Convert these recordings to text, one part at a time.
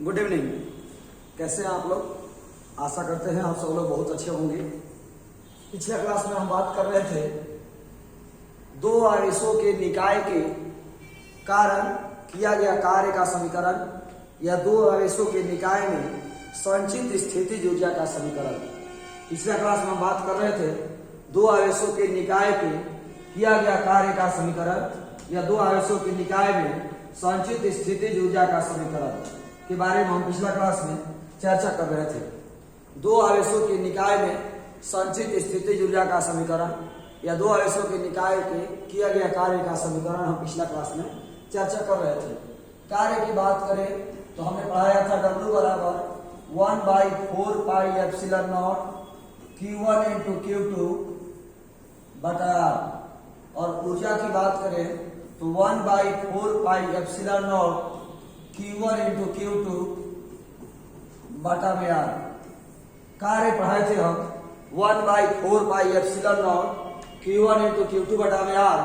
Good evening. कैसे हैं आप लोग? आशा करते हैं आप सब लोग बहुत अच्छे होंगे। पिछले क्लास में हम बात कर रहे थे दो आवेशों के निकाय के कारण किया गया कार्य का समीकरण या दो आवेशों के निकाय में संचित स्थितिज ऊर्जा का समीकरण। पिछले क्लास में हम बात कर रहे थे दो आवेशों के निकाय के किया गया कार्य का समीकरण या दो आवेशों के निकाय में संचित स्थितिज ऊर्जा का समीकरण के बारे में हम पिछला क्लास में चर्चा कर रहे थे। दो आवेशों के निकाय में संचित स्थितिज ऊर्जा का समीकरण या दो आवेशों के निकाय के किया गया कार्य का समीकरण हम पिछला क्लास में चर्चा कर रहे थे। कार्य की बात करें तो हमने पढ़ाया था W बराबर 1/4 pi epsilon not Q1 into Q2 बटा R, और ऊर्जा की बात करें तो 1/4 pi epsilon not Q1 into Q2 बटा में R। कार्य पढ़ाए थे हम 1/4 pi epsilon not Q1 into Q2 बटा में R,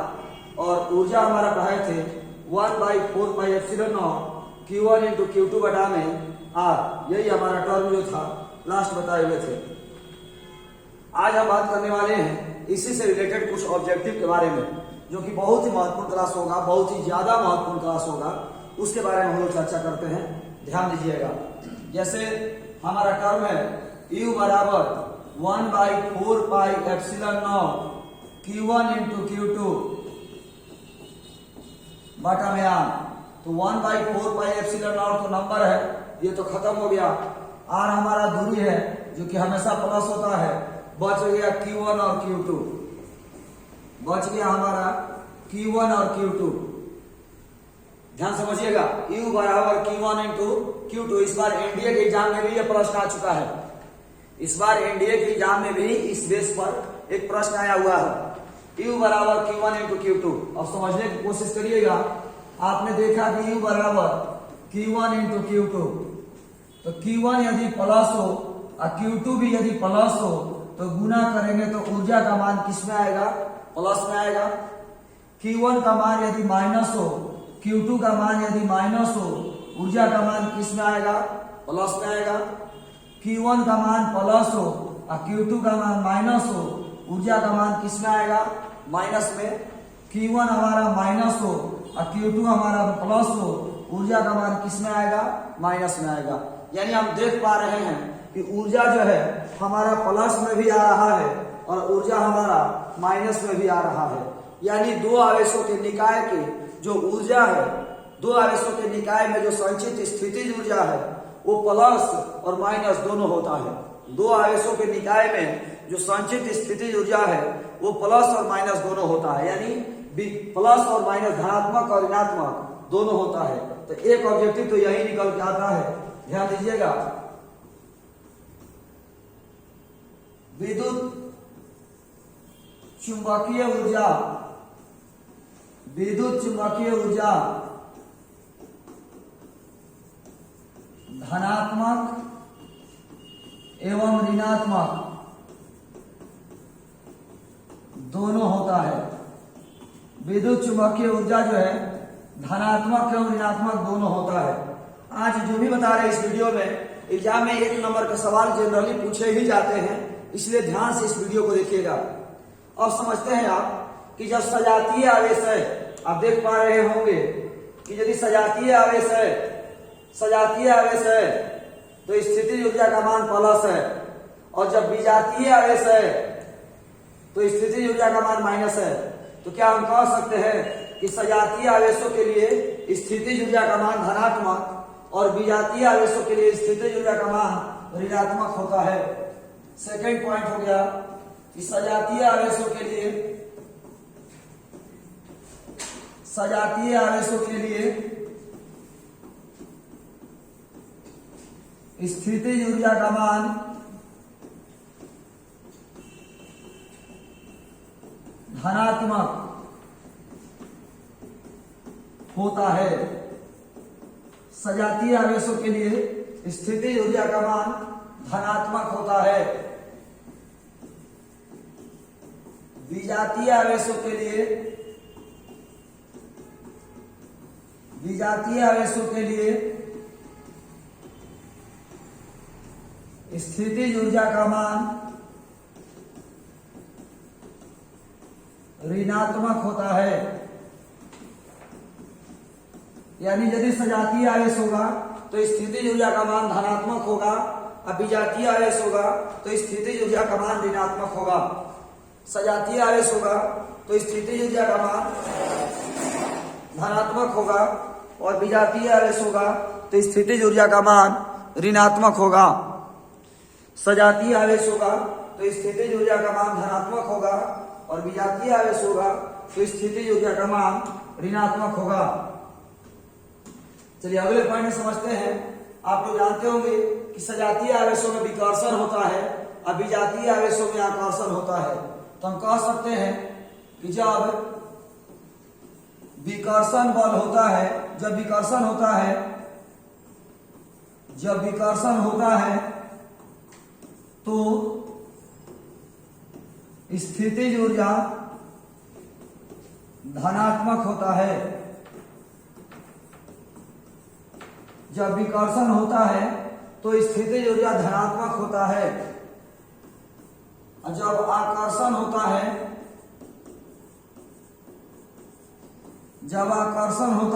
और ऊर्जा हमारा पढ़ाए थे 1/4 pi epsilon not Q1 into Q2 बटा में R। यही हमारा टर्म जो था लास्ट बताए हुए थे। आज हम बात करने वाले हैं इसी से रिलेटेड कुछ ऑब्जेक्टिव के बारे में, जो कि बहुत ही महत्वपूर्ण क्लास होगा, बहुत ही ज्यादा महत्वपूर्ण क्लास होगा। उसके बारे में हम लोग चर्चा करते हैं, ध्यान दीजिएगा। जैसे हमारा टर्म है U बराबर 1/4 pi epsilon not Q1 into Q2 बटा में R। तो 1/4 पाई एप्सिलॉन नॉट तो नंबर है, ये तो खत्म हो गया। R हमारा दूरी है जो कि हमेशा प्लस होता है। बच गया Q1 और Q2, बच गया हमारा Q1 और Q2। ध्यान समझिएगा, U बराबर Q1 इंटू Q2। इस बार एनडीए के एग्जाम में भी यह प्रश्न आ चुका है। इस बार एनडीए के एग्जाम में भी इस बेस पर एक प्रश्न आया हुआ है। U बराबर Q1 इंटू Q2। अब समझने की कोशिश करिएगा। आपने देखा कि U बराबर Q1 इंटू Q2, तो Q1 यदि प्लस हो और Q2 भी यदि प्लस हो तो गुना करेंगे तो ऊर्जा का मान किस में आएगा? प्लस में आएगा। Q1 का मान यदि माइनस हो, Q2 का मान यदि माइनस हो, ऊर्जा का मान किस में आएगा? प्लस में आएगा। Q1 का मान प्लस हो और Q2 का मान माइनस हो, ऊर्जा का मान किस में आएगा? माइनस में। Q1 हमारा माइनस हो और Q2 हमारा प्लस हो, ऊर्जा का मान किस में आएगा? माइनस में आएगा। यानी हम देख पा रहे हैं कि ऊर्जा जो है हमारा प्लस में भी आ रहा है और ऊर्जा हमारा माइनस में भी आ रहा है। यानी दो आवेशों के निकाय के जो ऊर्जा है, दो आवेशों के निकाय में जो संचित स्थितिज ऊर्जा है वो प्लस और माइनस दोनों होता है। दो आवेशों के निकाय में जो संचित स्थितिज ऊर्जा है वो प्लस और माइनस दोनों होता है। यानी प्लस और माइनस, धनात्मक और ऋणात्मक दोनों होता है। तो एक ऑब्जेक्टिव तो यही निकल के आता है, ध्यान दीजिएगा। विद्युत चुंबकीय ऊर्जा, विद्युत चुंबकीय ऊर्जा धनात्मक एवं ऋणात्मक दोनों होता है। विद्युत चुंबकीय ऊर्जा जो है धनात्मक एवं ऋणात्मक दोनों होता है। आज जो भी बता रहे हैं इस वीडियो में, एग्जाम में 1 नंबर के सवाल जनरली पूछे ही जाते हैं, इसलिए ध्यान से इस वीडियो को देखिएगा। अब समझते हैं आप कि जब सजातीय आवेश है, आप देख पा रहे होंगे कि यदि सजातीय आवेश है, सजातीय आवेश है तो स्थितिज ऊर्जा का मान प्लस है, और जब विजातीय आवेश है तो स्थितिज ऊर्जा का मान माइनस है। तो क्या हम कह सकते हैं कि सजातीय आवेशों के लिए स्थितिज ऊर्जा का मान धनात्मक और विजातीय आवेशों के लिए स्थितिज ऊर्जा का मान ऋणात्मक होता है। सेकेंड पॉइंट हो गया कि सजातीय आवेशों के लिए, सजातीय आवेशों के लिए स्थितिज ऊर्जा का मान धनात्मक होता है। सजातीय आवेशों के लिए स्थितिज ऊर्जा का मान धनात्मक होता है। विजातीय आवेशों के लिए, विजातीय आवेशों के लिए स्थितिज ऊर्जा का मान ऋणात्मक होता है। यानी यदि सजातीय आवेश होगा तो स्थितिज ऊर्जा का मान धनात्मक होगा, और विजातीय आवेश होगा तो स्थितिज ऊर्जा का मान ऋणात्मक होगा। सजातीय आवेश होगा तो स्थितिज ऊर्जा का मान धनात्मक होगा, और विजातीय आवेश होगा तो स्थितिज ऊर्जा का मान ऋणात्मक होगा। सजातीय आवेश होगा तो स्थितिज ऊर्जा का मान धनात्मक होगा, और विजातीय आवेश होगा तो स्थितिज ऊर्जा का मान ऋणात्मक होगा। चलिए अगले पॉइंट समझते हैं। आप लोग जानते होंगे कि सजातीय आवेशों में विकर्षण होता है और विजातीय आवेशों में आकर्षण होता है। तो हम कह सकते हैं कि जब विकर्षण बल होता है, जब विकर्षण होता है तो स्थितिज ऊर्जा धनात्मक होता है। जब विकर्षण होता है तो स्थितिज ऊर्जा धनात्मक होता है, और जब आकर्षण होता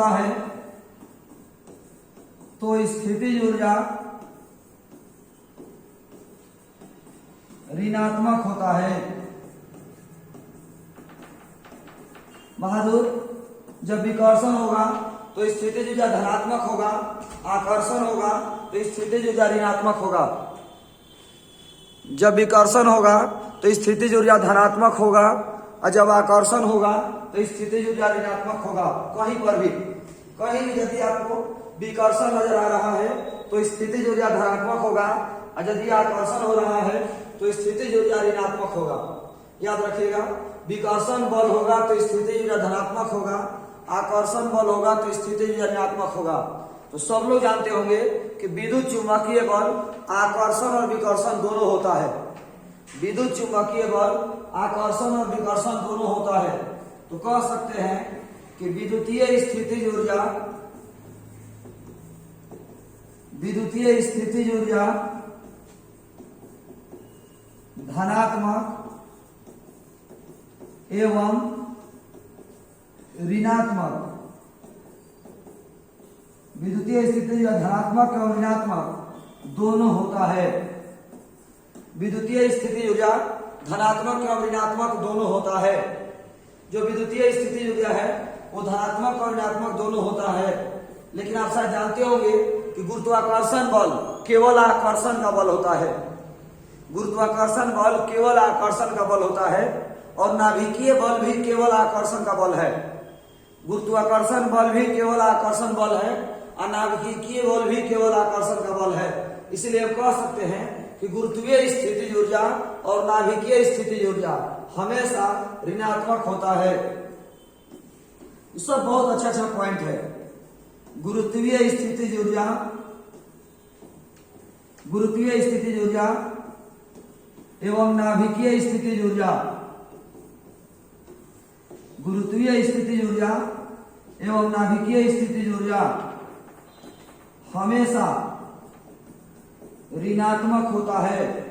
है तो स्थितिज ऊर्जा ऋणात्मक होता है। बहादुर, जब विकर्षण होगा तो स्थितिज ऊर्जा धनात्मक होगा, आकर्षण होगा तो स्थितिज ऊर्जा ऋणात्मक होगा। जब विकर्षण होगा तो स्थितिज ऊर्जा धनात्मक होगा, और जब आकर्षण होगा तो स्थितिज ऊर्जा ऋणात्मक होगा। कहीं भी यदि आपको विकर्षण नजर आ रहा है तो स्थितिज ऊर्जा धनात्मक होगा, और यदि आकर्षण हो रहा है तो स्थितिज ऊर्जा ऋणात्मक होगा। याद रखिएगा, विकर्षण बल होगा तो स्थितिज ऊर्जा धनात्मक होगा, आकर्षण बल होगा तो स्थितिज ऊर्जा ऋणात्मक होगा। तो सब लोग जानते होंगे कि विद्युत चुम्बकीय बल आकर्षण और विकर्षण दोनों होता है। विद्युत चुम्बकीय बल आकर्षण और विकर्षण दोनों होता है। तो कह सकते हैं कि विद्युतीय स्थितिज ऊर्जा धनात्मक एवं ऋणात्मक, विद्युतीय स्थितिज ऊर्जा धनात्मक एवं ऋणात्मक दोनों होता है। विद्युतीय स्थितिज ऊर्जा धनात्मक एवं ऋणात्मक दोनों होता है। जो विद्युतीय स्थितिज ऊर्जा है वो धनात्मक और ऋणात्मक दोनों होता है। लेकिन आप शायद जानते होंगे कि गुरुत्वाकर्षण बल केवल आकर्षण का बल होता है। गुरुत्वाकर्षण बल केवल आकर्षण का बल होता है, और नाभिकीय बल भी केवल आकर्षण का बल है। गुरुत्वाकर्षण बल भी केवल आकर्षण बल है, और नाभिकीय बल भी केवल आकर्षण का बल है। इसलिए हम कह सकते हैं कि गुरुत्वीय स्थितिज ऊर्जा और नाभिकीय स्थितिज ऊर्जा हमेशा ऋणात्मक होता है। ये सब बहुत अच्छा पॉइंट है। गुरुत्वीय स्थितिज ऊर्जा एवं नाभिकीय स्थितिज ऊर्जा, गुरुत्वीय स्थितिज ऊर्जा एवं नाभिकीय स्थितिज ऊर्जा हमेशा ऋणात्मक होता है।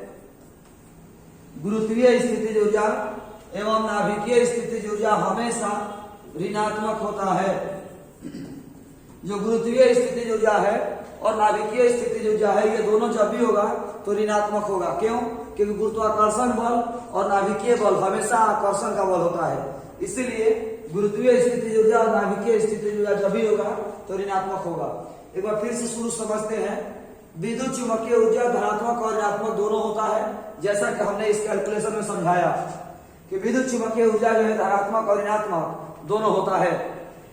गुरुत्वीय स्थितिज ऊर्जा एवं नाभिकीय स्थितिज ऊर्जा हमेशा ऋणात्मक होता है। जो गुरुत्वीय स्थितिज ऊर्जा है और नाभिकीय स्थितिज ऊर्जा है, ये दोनों जब भी होगा तो ऋणात्मक होगा। क्यों? क्योंकि गुरुत्वाकर्षण बल और नाभिकीय बल हमेशा आकर्षण का बल होता है। इसलिए गुरुत्वीय स्थितिज ऊर्जा और नाभिकीय स्थितिज ऊर्जा जब भी होगा तो ऋणात्मक होगा। एक बार फिर से शुरू समझते हैं। विद्युत चुम्बकीय ऊर्जा धनात्मक और ऋणात्मक दोनों होता है, जैसा कि हमने इस कैलकुलेशन में समझाया कि विद्युत चुम्बकीय ऊर्जा जो है धनात्मक और ऋणात्मक दोनों होता है।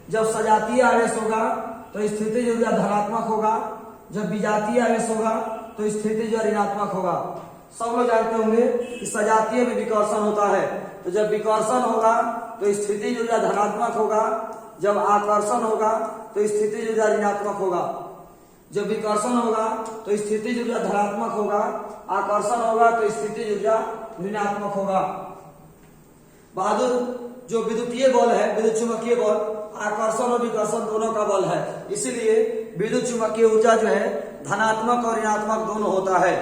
जब सजातीय आवेश होगा तो स्थितिज ऊर्जा धनात्मक होगा, जब विजातीय आवेश होगा तो स्थितिज ऊर्जा ऋणात्मक होगा। सब लोग जानते होंगे कि सजातीय में विकर्षण होता है, तो जब विकर्षण होगा तो स्थितिज ऊर्जा धनात्मक होगा, जब आकर्षण होगा तो स्थितिज ऊर्जा ऋणात्मक होगा। जब विकर्षण होगा तो स्थितिज ऊर्जा धनात्मक होगा, आकर्षण होगा तो स्थितिज ऊर्जा ऋणात्मक होगा। बहादुर, जो विद्युतीय बल है, विद्युत चुम्बकीय बल आकर्षण और विकर्षण दोनों का बल है। इसलिए विद्युत चुम्बकीय ऊर्जा जो है धनात्मक और ऋणात्मक दोनों होता है।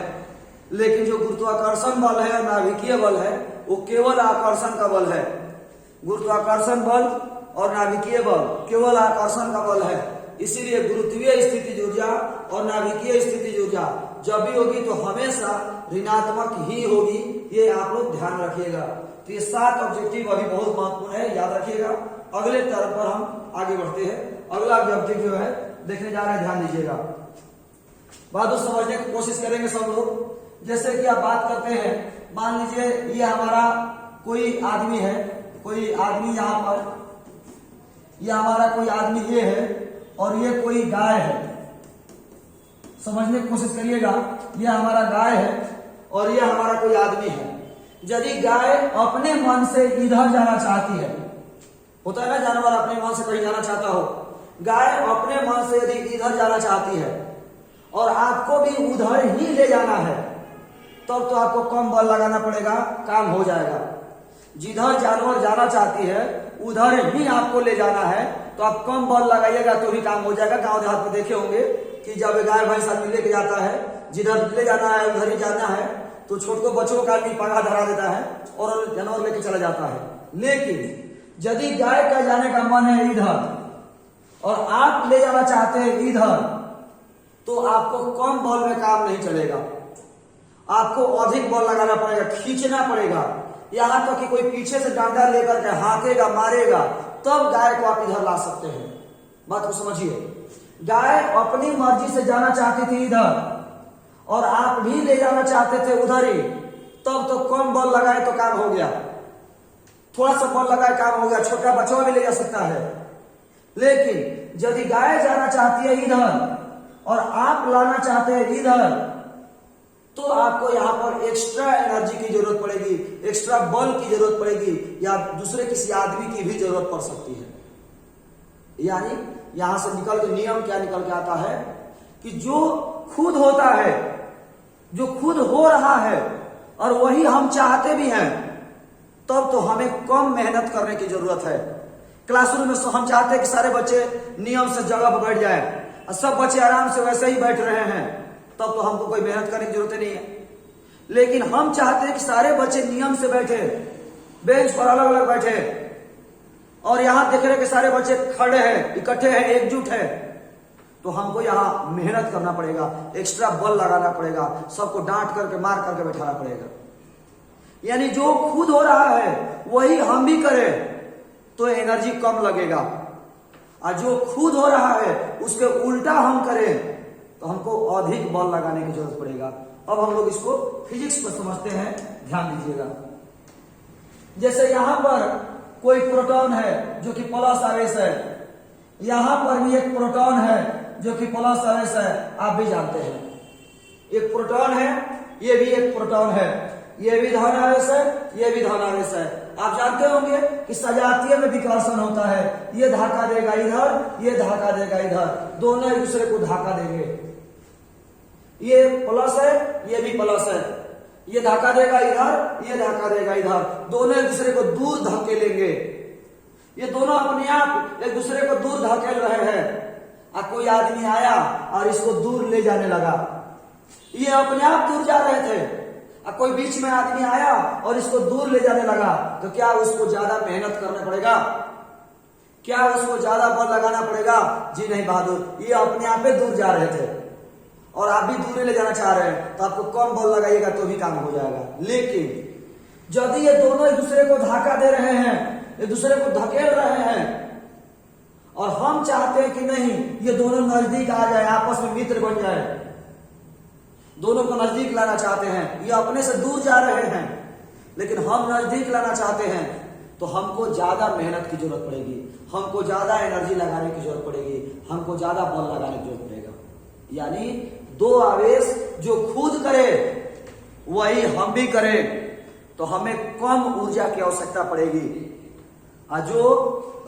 लेकिन जो गुरुत्वाकर्षण बल है और नाभिकीय बल है वो केवल आकर्षण का बल है। गुरुत्वाकर्षण बल और नाभिकीय बल केवल आकर्षण का बल है। इसीलिए गुरुत्वीय स्थितिज ऊर्जा और नाभिकीय स्थितिज ऊर्जा जब भी होगी तो हमेशा ऋणात्मक ही होगी। ये आप लोग ध्यान रखिएगा। तो ये 7 ऑब्जेक्टिव अभी बहुत महत्वपूर्ण है, याद रखिएगा। अगले तरफ पर हम आगे बढ़ते हैं। अगला ऑब्जेक्टिव जो है देखने जा रहे हैं, ध्यान दीजिएगा। बात को समझने की कोशिश करेंगे सब लोग। जैसे कि आप बात करते हैं, मान लीजिए ये हमारा कोई आदमी है, कोई आदमी यहाँ पर, ये हमारा कोई आदमी ये है और ये कोई गाय है। समझने की कोशिश करिएगा, ये हमारा गाय है और ये हमारा कोई आदमी है। यदि गाय अपने मन से इधर जाना चाहती है, होता है ना जानवर अपने मन से कहीं जाना चाहता हो, गाय अपने मन से यदि इधर जाना चाहती है और आपको भी उधर ही ले जाना है, तब तो आपको कम बल लगाना पड़ेगा, काम हो जाएगा। जिधर जानवर जाना चाहती है उधर ही आपको ले जाना है, तो आप कम बल लगाइएगा तो ही काम हो जाएगा। गांव देहात में देखे होंगे कि जब गाय भैंस आदमी लेके जाता है, जिधर ले जाना है उधर ही जाना है, तो छोटे बच्चों का आदमी पगा धरा देता है और जानवर लेके चला जाता है। लेकिन यदि गाय का जाने का मन है इधर और आप ले जाना चाहते हैं इधर, तो आपको कम बल में काम नहीं चलेगा, आपको अधिक बल लगाना पड़ेगा, खींचना पड़ेगा। यहां तक कि कोई पीछे से डांडा लेकर के हाकेगा, मारेगा, तब गाय को आप इधर ला सकते हैं। बात को समझिए। गाय अपनी मर्जी से जाना चाहती थी इधर और आप भी ले जाना चाहते थे उधर ही, तब तो कम बल लगाए तो काम हो गया, थोड़ा सा बल लगाए काम हो गया, छोटा बच्चा भी ले जा सकता है। लेकिन यदि गाय जाना चाहती है इधर और आप लाना चाहते हैं इधर, तो आपको यहां पर एक्स्ट्रा एनर्जी की जरूरत पड़ेगी, एक्स्ट्रा बल की जरूरत पड़ेगी, या दूसरे किसी आदमी की भी जरूरत पड़ सकती है। यानी यहां से निकल के नियम क्या निकल के आता है कि जो खुद होता है, जो खुद हो रहा है और वही हम चाहते भी हैं, तब तो हमें कम मेहनत करने की जरूरत है। क्लासरूम में हम चाहते हैं कि सारे बच्चे नियम से जगह पर बैठ जाए और सब बच्चे आराम से वैसे ही बैठ रहे हैं, तब तो हमको कोई मेहनत करने की जरूरत नहीं है। लेकिन हम चाहते हैं कि सारे बच्चे नियम से बैठे, बेंच पर अलग अलग बैठे, और यहां देख रहे कि सारे बच्चे खड़े हैं, इकट्ठे हैं, एकजुट है, तो हमको यहां मेहनत करना पड़ेगा, एक्स्ट्रा बल लगाना पड़ेगा, सबको डांट करके मार करके बैठाना पड़ेगा। यानी जो खुद हो रहा है वही हम भी करें तो एनर्जी कम लगेगा, और जो खुद हो रहा है उसके उल्टा हम करें तो हमको अधिक बल लगाने की जरूरत पड़ेगा। अब हम लोग इसको फिजिक्स पर समझते हैं, ध्यान दीजिएगा। जैसे यहां पर कोई प्रोटॉन है जो कि प्लस आवेश है, यहां पर भी एक प्रोटॉन है जो कि प्लस आवेश है, आप भी जानते हैं। एक प्रोटॉन है, ये भी एक प्रोटॉन है, ये भी धन आवेश है, ये भी धन आवेश है। आप जानते होंगे कि सजातीय में विकर्षण होता है, ये धक्का देगा इधर, ये धक्का देगा इधर, दोनों एक दूसरे को धक्का देंगे। ये प्लस है, ये भी प्लस है, ये धक्का देगा इधर, ये धक्का देगा इधर, दोनों एक दूसरे को दूर धकेलेंगे। ये दोनों अपने आप एक दूसरे को दूर धकेल रहे हैं। और कोई आदमी आया और इसको दूर ले जाने लगा, ये अपने आप दूर जा रहे थे, और कोई बीच में आदमी आया और इसको दूर ले जाने लगा, तो क्या उसको ज्यादा मेहनत करना पड़ेगा? क्या उसको ज्यादा बल लगाना पड़ेगा? जी नहीं बहादुर, ये अपने आप ही दूर जा रहे थे और आप भी दूर ले जाना चाह रहे हैं, तो आपको कम बल लगाइएगा तो भी काम हो जाएगा। लेकिन यदि ये दोनों एक दूसरे को धक्का दे रहे हैं, एक दूसरे को धकेल रहे हैं, और हम चाहते हैं कि नहीं ये दोनों नजदीक आ जाए, आपस में मित्र बन जाए, दोनों को नजदीक लाना चाहते हैं, ये अपने से दूर जा रहे हैं लेकिन हम नजदीक लाना चाहते हैं, तो हमको ज्यादा मेहनत की जरूरत पड़ेगी, हमको ज्यादा एनर्जी लगाने की जरूरत पड़ेगी, हमको ज्यादा बल लगाने की जरूरत पड़ेगा। यानी दो आवेश जो खुद करे वही हम भी करें तो हमें कम ऊर्जा की आवश्यकता पड़ेगी, और जो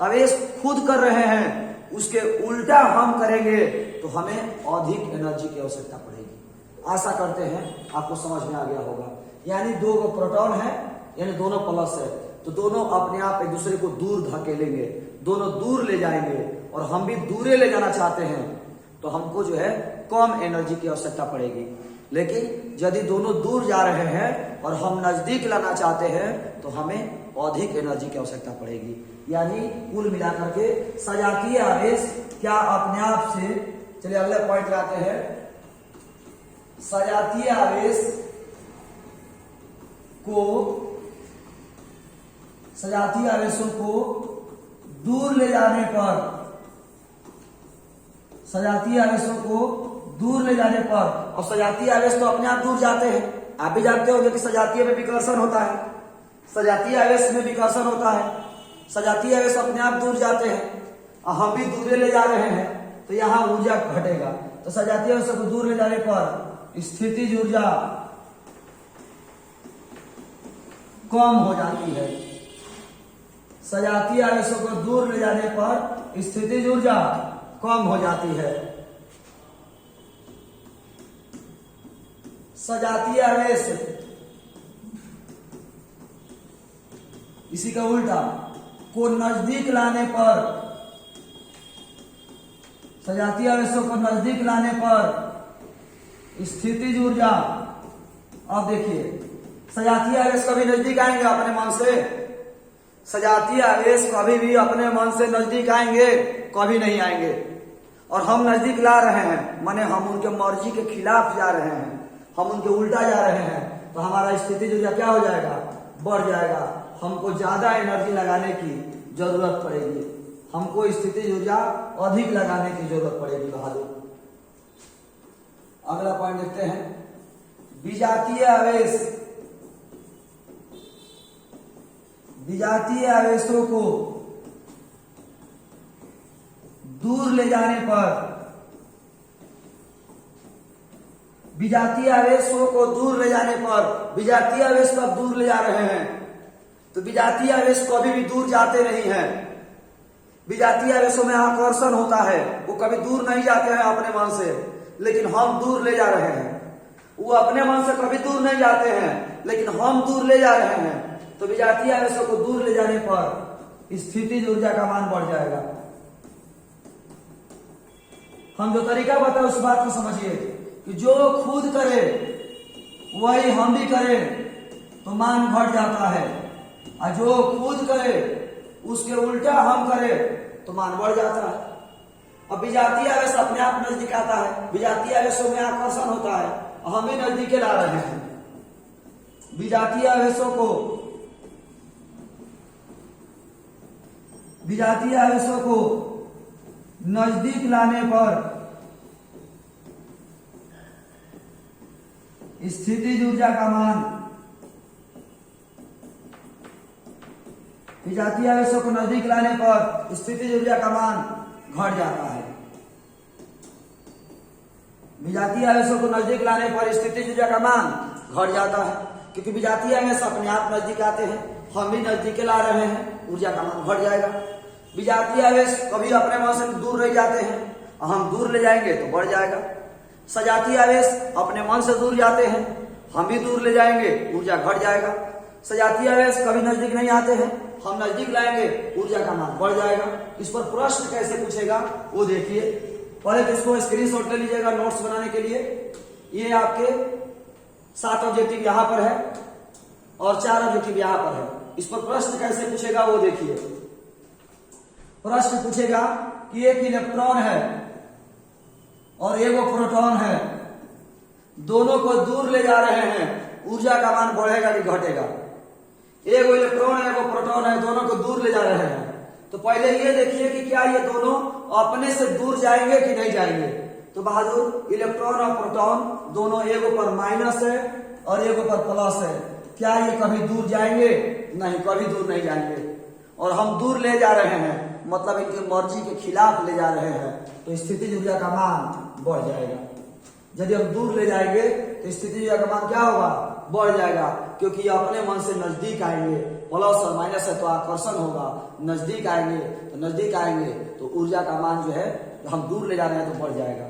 आवेश खुद कर रहे हैं उसके उल्टा हम करेंगे तो हमें अधिक एनर्जी की आवश्यकता पड़ेगी। आशा करते हैं आपको समझ में आ गया होगा। यानी दो को प्रोटॉन है, यानी दोनों प्लस है, तो दोनों अपने आप एक दूसरे को दूर धकेलेंगे, दोनों दूर ले जाएंगे, और हम भी दूरे ले जाना चाहते हैं तो हमको जो है कम एनर्जी की आवश्यकता पड़ेगी। लेकिन यदि दोनों दूर जा रहे हैं और हम नजदीक लाना चाहते हैं तो हमें अधिक एनर्जी की आवश्यकता पड़ेगी। यानी कुल मिलाकर के सजातीय आवेश क्या अपने आप से, चलिए अगले पॉइंट लाते हैं, सजातीय आवेश को, सजातीय आवेशों को दूर ले जाने पर, सजातीय आवेशों को दूर ले जाने पर, और सजातीय आवेश तो अपने आप दूर जाते हैं, आप भी जानते होंगे कि सजातीय में विकर्षण होता है, सजातीय आवेश में विकर्षण होता है, सजातीय आवेश अपने आप दूर जाते हैं और हम भी दूर ले जा रहे हैं तो यहां ऊर्जा घटेगा। तो सजातीय आवेश को दूर ले जाने पर स्थितिज ऊर्जा कम हो जाती है। सजातीय आवेशों को दूर ले जाने पर स्थितिज ऊर्जा कम हो जाती है। सजातीय आवेश, इसी का उल्टा, को नजदीक लाने पर, सजातीय आवेशों को नजदीक लाने पर स्थितिज ऊर्जा, अब देखिए सजातीय आवेश कभी नजदीक आएंगे अपने मन से, सजातीय आवेश कभी भी अपने मन से नजदीक आएंगे? कभी नहीं आएंगे। और हम नजदीक ला रहे हैं माने हम उनके मर्जी के खिलाफ जा रहे हैं, हम उनके उल्टा जा रहे हैं, तो हमारा स्थितिज ऊर्जा क्या हो जाएगा? बढ़ जाएगा। हमको ज्यादा एनर्जी लगाने की जरूरत पड़ेगी, हमको स्थितिज ऊर्जा अधिक लगाने की जरूरत पड़ेगी बहादुर। अगला पॉइंट देखते हैं, विजातीय आवेश, विजातीय आवेशों को दूर ले जाने पर, विजातीय आवेशों को दूर ले जाने पर, विजातीय आवेश को दूर ले जा रहे हैं तो विजातीय आवेश कभी भी दूर जाते नहीं हैं। विजातीय आवेशों में आकर्षण होता है, वो कभी दूर नहीं जाते हैं अपने मन से, लेकिन हम दूर ले जा रहे हैं। वो अपने मन से कभी दूर नहीं जाते हैं, लेकिन हम दूर ले जा रहे हैं। तो विजातीय आवेशों को दूर ले जाने पर स्थितिज ऊर्जा का मान बढ़ जाएगा। हम जो तरीका बताए उस बात को समझिए कि जो खुद करे वही हम भी करें तो मान घट जाता है, और जो खुद करे उसके उल्टा हम करें तो मान बढ़ जाता है। अब विजातीय आवेश अपने आप नजदीक आता है, विजातीय आवेशों में आकर्षण होता है, हम ही नजदीक ला रहे हैं। विजातीय आवेशों को, विजातीय आवेशों को नजदीक लाने पर स्थितिज ऊर्जा का मान, विजातीय आवेशों को नजदीक लाने पर स्थितिज ऊर्जा का मान घट जाता है। विजातीय आवेशों को नजदीक लाने पर स्थितिज ऊर्जा का मान घट जाता है, क्योंकि विजातीय आवेश अपने आप नजदीक आते हैं, हम भी नजदीक ला रहे हैं, ऊर्जा का मान घट जाएगा। विजातीय आवेश कभी अपने मन से दूर रह जाते हैं, हम दूर ले जाएंगे तो बढ़ जाएगा। सजातीय आवेश अपने मन से दूर जाते हैं, हम भी दूर ले जाएंगे, ऊर्जा घट जाएगा। सजातीय आवेश कभी नजदीक नहीं आते हैं, हम नजदीक लाएंगे, ऑर्जा का मान बढ़ जाएगा। इस पर प्रश्न कैसे पूछेगा वो देखिए। पहले तो इसको स्क्रीनशॉट ले लीजिएगा नोट्स बनाने के लिए। ये आपके 7 ऑब्जेक्टिव यहाँ पर है और 4 ऑब्जेक्टिव यहाँ पर है। इस पर प्रश्न कैसे पूछेगा वो देखिए। प्रश्न पूछेगा कि एक इलेक्ट्रॉन है और एक प्रोटॉन है, दोनों को दूर ले जा रहे हैं, ऊर्जा का मान बढ़ेगा कि घटेगा? एक इलेक्ट्रॉन है, एक प्रोटॉन है, दोनों को दूर ले जा रहे हैं। तो पहले ये देखिए कि क्या ये दोनों अपने से दूर जाएंगे कि नहीं जाएंगे। तो बहादुर इलेक्ट्रॉन और प्रोटॉन दोनों एक पर माइनस है और एक पर प्लस है, क्या ये कभी दूर जाएंगे? नहीं, कभी दूर नहीं जाएंगे। और हम दूर ले जा रहे हैं, मतलब इनकी मर्जी के खिलाफ ले जा रहे हैं, तो स्थितिज ऊर्जा का मान बढ़ जाएगा। यदि हम दूर ले जाएंगे तो स्थितिज ऊर्जा का मान क्या होगा? बढ़ जाएगा, क्योंकि ये अपने मन से नजदीक आएंगे। प्लस और माइनस है तो आकर्षण होगा, नजदीक आएंगे तो नजदीक आएंगे तो ऊर्जा का मान जो है हम दूर ले जा रहे हैं तो बढ़ जाएगा।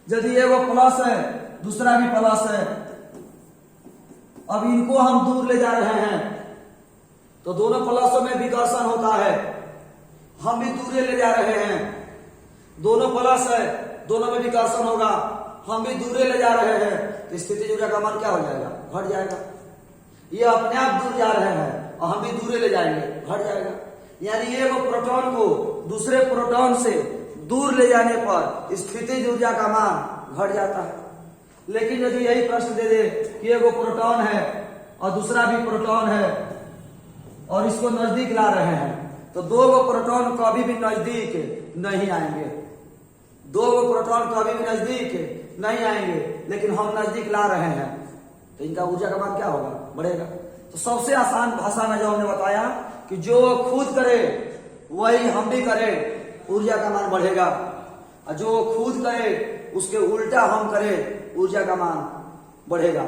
यदि ये वो प्लस है, दूसरा भी प्लस है, अब इनको हम दूर ले जा रहे हैं तो दोनों प्लसों में विकर्षण होता है, हम भी दूर ले जा रहे हैं। दोनों प्लस है, दोनों में विकर्षण होगा, हम भी दूर ले जा रहे हैं तो स्थितिज ऊर्जा का मान क्या हो जाएगा, घट जाएगा। ये अपने आप दूर जा रहे हैं और हम भी दूर ले जाएंगे, घट जाएगा। यानी एक प्रोटॉन को दूसरे प्रोटॉन से दूर ले जाने पर स्थितिज ऊर्जा का मान घट जाता है। लेकिन यदि यही प्रश्न दे दे कि एक प्रोटॉन है और दूसरा भी प्रोटॉन है और इसको नजदीक ला रहे हैं, तो दो प्रोटॉन कभी भी नजदीक नहीं आएंगे, दो प्रोटॉन कभी भी नजदीक नहीं आएंगे, लेकिन हम नजदीक ला रहे हैं तो इनका ऊर्जा का मान क्या होगा, बढ़ेगा। तो सबसे आसान भाषा में जो हमने बताया कि जो खुद करे वही हम भी करें, ऊर्जा का मान बढ़ेगा, और जो खुद करे उसके उल्टा हम करें, ऊर्जा का मान बढ़ेगा।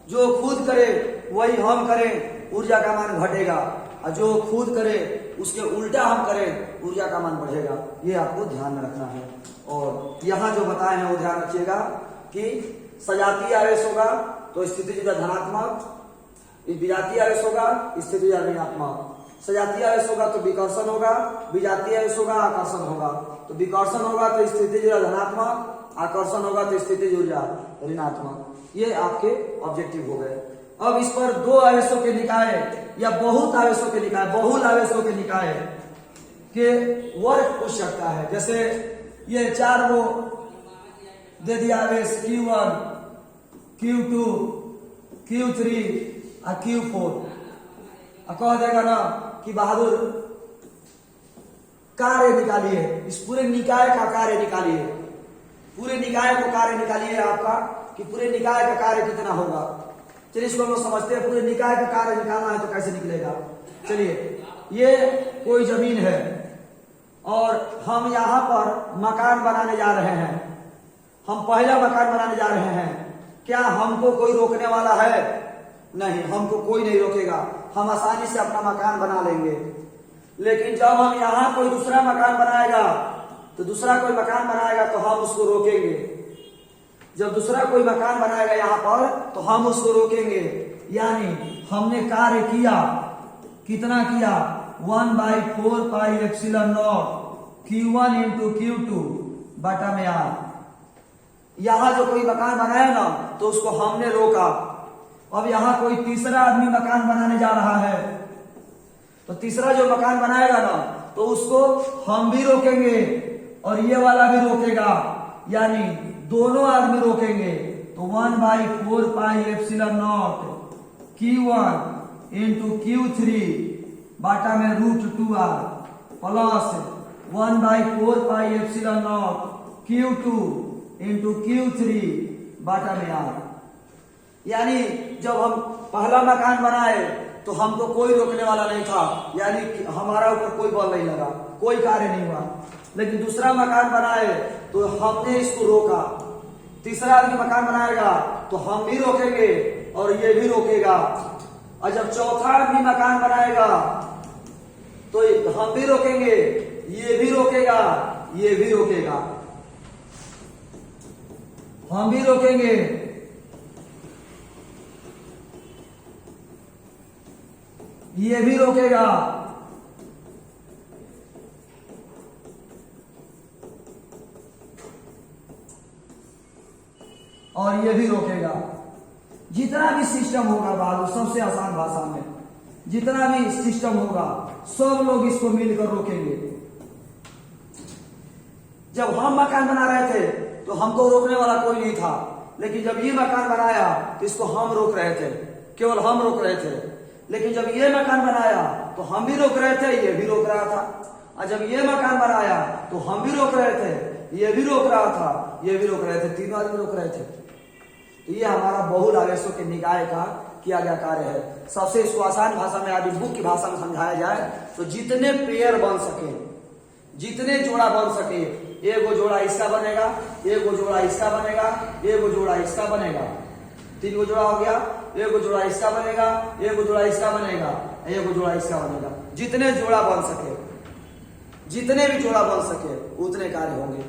जो खुद करे वही हम करें, ऊर्जा का मान घटेगा, और जो खुद करे उसके उल्टा हम करें, ऊर्जा का मान बढ़ेगा। ये आपको ध्यान में रखना है। और यहाँ जो बताए हैं वो ध्यान रखिएगा कि सजातीय आवेश होगा तो स्थितिज ऊर्जा धनात्मक, विजातीय आवेश होगा स्थितिज ऊर्जा ऋणात्मक, सजातीय आवेश होगा तो विकर्षण होगा, विजातीय आवेश होगा आकर्षण होगा। तो विकर्षण होगा तो स्थितिज ऊर्जा धनात्मक, आकर्षण होगा तो स्थितिज ऊर्जा ऋणात्मक। ये आपके ऑब्जेक्टिव हो गए। अब इस पर दो आवेशों के निकाय या बहुत आवेशों के निकाय, बहुल आवेशों के निकाय के वर्ग पूछ सकता है। जैसे ये चार वो दे दिया आवेश Q1, Q2, Q3 और Q4, कह देगा ना कि बहादुर कार्य निकालिए, इस पूरे निकाय का कार्य निकालिए, पूरे निकाय को कार्य निकालिए आपका कि पूरे निकाय का कार्य कितना होगा। चलिए इसको हम लोग समझते हैं, पूरे निकाय का कार्य निकालना है तो कैसे निकलेगा। चलिए ये कोई जमीन है और हम यहाँ पर मकान बनाने जा रहे हैं, हम पहला मकान बनाने जा रहे हैं। क्या हमको कोई रोकने वाला है? नहीं, हमको कोई नहीं रोकेगा, हम आसानी से अपना मकान बना लेंगे। लेकिन जब हम यहाँ कोई दूसरा मकान बनाएगा तो दूसरा कोई मकान बनाएगा तो हम उसको रोकेंगे। जब दूसरा कोई मकान बनाएगा यहाँ पर तो हम उसको रोकेंगे। यानी हमने कार्य किया, कितना किया, 1/4 pi epsilon not Q1 into Q2 बटा में R। यहाँ जो कोई मकान बनाया ना तो उसको हमने रोका। अब यहाँ कोई तीसरा आदमी मकान बनाने जा रहा है तो तीसरा जो मकान बनाएगा ना तो उसको हम भी रोकेंगे और ये वाला भी रोकेगा, यानी दोनों आदमी रोकेंगे। तो 1/4 pi epsilon not Q1 into Q3 बाटा में √2R plus 1/4 pi epsilon not Q2 into Q3 बाटा में R। यानी जब हम पहला मकान बनाए तो हमको कोई रोकने वाला नहीं था, यानी हमारा ऊपर कोई बल नहीं लगा, कोई कार्य नहीं हुआ। लेकिन दूसरा मकान बनाए तो हमने इसको रोका। तीसरा आदमी मकान बनाएगा तो हम भी रोकेंगे और ये भी रोकेगा। और जब चौथा आदमी मकान बनाएगा तो हम भी रोकेंगे, ये भी रोकेगा, ये भी रोकेगा, हम भी रोकेंगे, ये भी रोकेगा, और ये भी रोकेगा। जितना भी सिस्टम होगा बहादुर, सबसे आसान भाषा में जितना भी सिस्टम होगा सब लोग इसको मिलकर रोकेंगे। जब हम मकान बना रहे थे तो हमको रोकने वाला कोई नहीं था, लेकिन जब ये मकान बनाया तो इसको हम रोक रहे थे, केवल हम रोक रहे थे। लेकिन जब ये मकान बनाया तो हम भी रोक रहे थे, ये भी रोक रहा था। और जब ये मकान बनाया तो हम भी रोक रहे थे, ये भी रोक रहा था, ये भी रोक रहे थे, तीनों आदमी रोक रहे थे। तो ये हमारा बहुल आवेशों के निकाय का किया गया कार्य है। सबसे इसको आसान भाषा में यदि बुक की भाषा में समझाया जाए तो जितने पेयर बन सके, जितने जोड़ा बन सके, एक जोड़ा इसका बनेगा, एक जोड़ा इसका बनेगा, एक जोड़ा इसका बनेगा, 3 जोड़ा हो गया, एक जोड़ा इसका बनेगा, एक जोड़ा इसका बनेगा, एक जोड़ा इसका बनेगा। जितने जोड़ा बन सके, जितने भी जोड़ा बन सके उतने कार्य होंगे।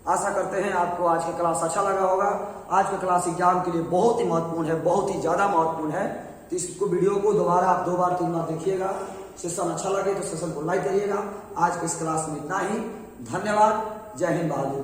आशा करते हैं आपको आज का क्लास अच्छा लगा होगा। आज का क्लास एग्जाम के लिए बहुत ही महत्वपूर्ण है, बहुत ही ज्यादा महत्वपूर्ण है। तो इसको वीडियो को दोबारा आप 2 बार 3 बार देखिएगा। सेशन अच्छा लगे तो सेशन को लाइक करिएगा। आज के इस क्लास में इतना ही। धन्यवाद। जय हिंद बहादुर।